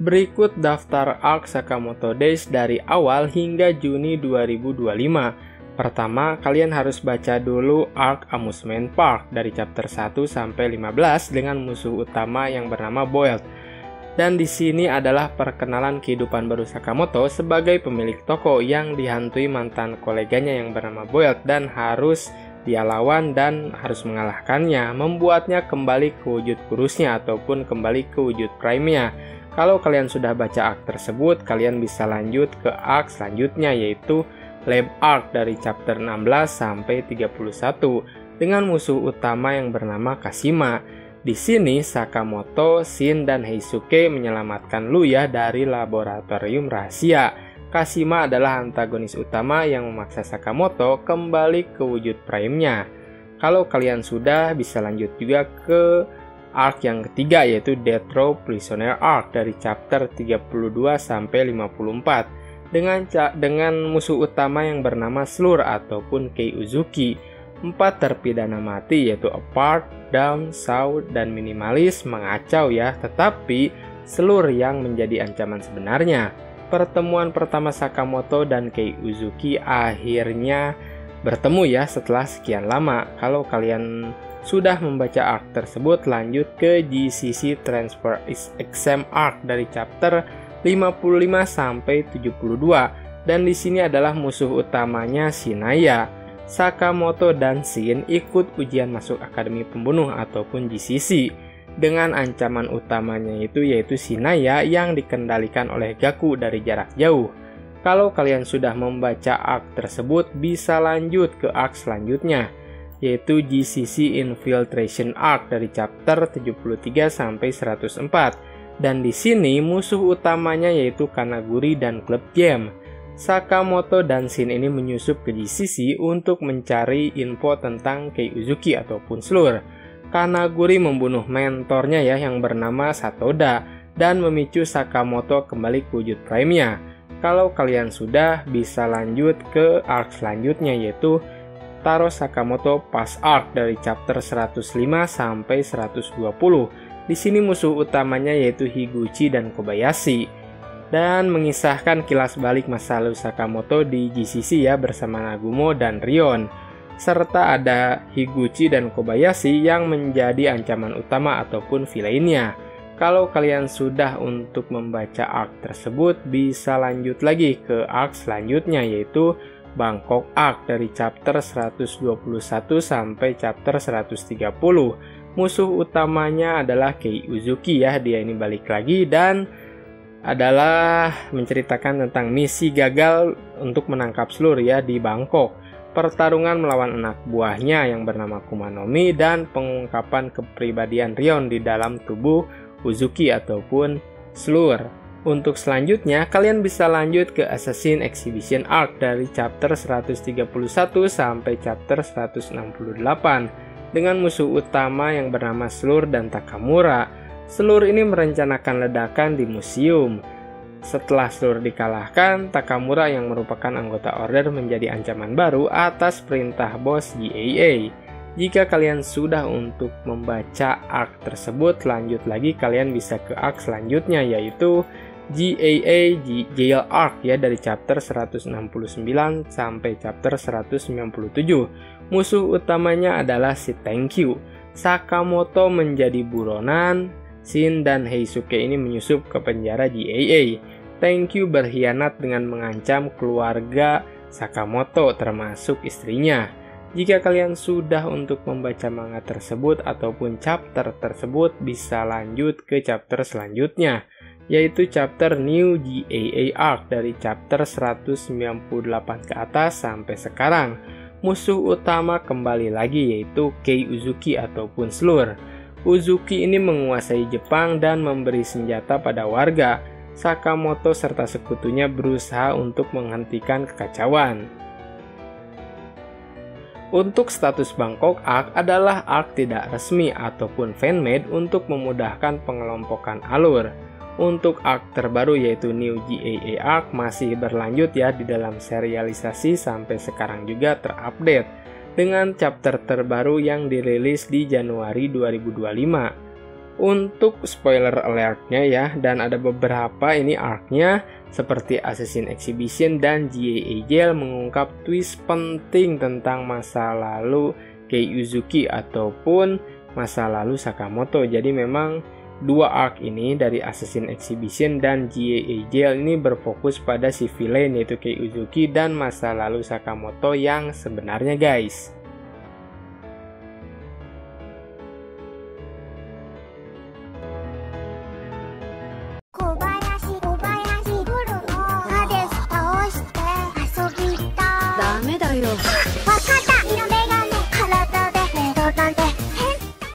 Berikut daftar arc Sakamoto Days dari awal hingga Juni 2025. Pertama, kalian harus baca dulu arc Amusement Park dari chapter 1 sampai 15 dengan musuh utama yang bernama Boiled. Dan di sini adalah perkenalan kehidupan baru Sakamoto sebagai pemilik toko yang dihantui mantan koleganya yang bernama Boiled dan harus dia lawan dan harus mengalahkannya, membuatnya kembali ke wujud kurusnya ataupun kembali ke wujud prime-nya. Kalau kalian sudah baca arc tersebut, kalian bisa lanjut ke arc selanjutnya yaitu Lab Arc dari chapter 16 sampai 31 dengan musuh utama yang bernama Kashima. Di sini Sakamoto, Shin, dan Heisuke menyelamatkan Luya dari laboratorium rahasia. Kashima adalah antagonis utama yang memaksa Sakamoto kembali ke wujud prime-nya. Kalau kalian sudah, bisa lanjut juga ke arc yang ketiga yaitu Death Row Prisoner Arc dari chapter 32 sampai 54 dengan musuh utama yang bernama Slur ataupun Kei Uzuki. 4 terpidana mati yaitu Apart, Down, Saw, dan Minimalis mengacau ya, tetapi Slur yang menjadi ancaman sebenarnya. Pertemuan pertama Sakamoto dan Kei Uzuki akhirnya bertemu ya setelah sekian lama. Kalau kalian sudah membaca arc tersebut, lanjut ke GCC Transfer Exam Arc dari chapter 55 sampai 72 dan di sini adalah musuh utamanya Shinaya. Sakamoto dan Shin ikut ujian masuk Akademi Pembunuh ataupun GCC dengan ancaman utamanya yaitu Shinaya yang dikendalikan oleh Gaku dari jarak jauh. Kalau kalian sudah membaca arc tersebut, bisa lanjut ke arc selanjutnya yaitu GCC Infiltration Arc dari chapter 73 sampai 104. Dan di sini musuh utamanya yaitu Kanaguri dan Club Jam. Sakamoto dan Shin ini menyusup ke GCC untuk mencari info tentang Kei Uzuki ataupun Slur. Kanaguri membunuh mentornya ya yang bernama Satoda dan memicu Sakamoto kembali ke wujud prime-nya. Kalau kalian sudah, bisa lanjut ke arc selanjutnya yaitu Taro Sakamoto Pass Arc dari chapter 105 sampai 120. Di sini musuh utamanya yaitu Higuchi dan Kobayashi dan mengisahkan kilas balik masa lalu Sakamoto di GCC ya bersama Nagumo dan Rion. Serta ada Higuchi dan Kobayashi yang menjadi ancaman utama ataupun villainnya. Kalau kalian sudah untuk membaca arc tersebut, bisa lanjut lagi ke arc selanjutnya yaitu Bangkok Arc dari chapter 121 sampai chapter 130. Musuh utamanya adalah Kei Uzuki ya, dia ini balik lagi dan adalah menceritakan tentang misi gagal untuk menangkap Slur ya di Bangkok, pertarungan melawan anak buahnya yang bernama Kumanomi dan pengungkapan kepribadian Rion di dalam tubuh Uzuki ataupun Slur. Untuk selanjutnya, kalian bisa lanjut ke Assassin Exhibition Arc dari chapter 131 sampai chapter 168 dengan musuh utama yang bernama Slur dan Takamura. Slur ini merencanakan ledakan di museum. Setelah Slur dikalahkan, Takamura yang merupakan anggota Order menjadi ancaman baru atas perintah bos GAA. Jika kalian sudah untuk membaca arc tersebut, lanjut lagi kalian bisa ke arc selanjutnya yaitu GAA Jail Arc ya dari chapter 169 sampai chapter 197. Musuh utamanya adalah si Thank You. Sakamoto menjadi buronan, Shin dan Heisuke ini menyusup ke penjara GAA. Thank You berkhianat dengan mengancam keluarga Sakamoto termasuk istrinya. Jika kalian sudah untuk membaca manga tersebut ataupun chapter tersebut, bisa lanjut ke chapter selanjutnya yaitu chapter New GAA Arc dari chapter 198 ke atas sampai sekarang. Musuh utama kembali lagi yaitu Kei Uzuki ataupun Slur. Uzuki ini menguasai Jepang dan memberi senjata pada warga. Sakamoto serta sekutunya berusaha untuk menghentikan kekacauan. Untuk status Bangkok Arc adalah arc tidak resmi ataupun fan-made untuk memudahkan pengelompokan alur. Untuk arc terbaru yaitu New GAA Arc masih berlanjut ya di dalam serialisasi sampai sekarang juga terupdate dengan chapter terbaru yang dirilis di Januari 2025. Untuk spoiler alertnya ya, dan ada beberapa ini arc-nya seperti Assassin Exhibition dan GA Jail mengungkap twist penting tentang masa lalu Kei Uzuki ataupun masa lalu Sakamoto. Jadi memang dua arc ini dari Assassin Exhibition dan GA Jail ini berfokus pada si villain yaitu Kei Uzuki dan masa lalu Sakamoto yang sebenarnya guys.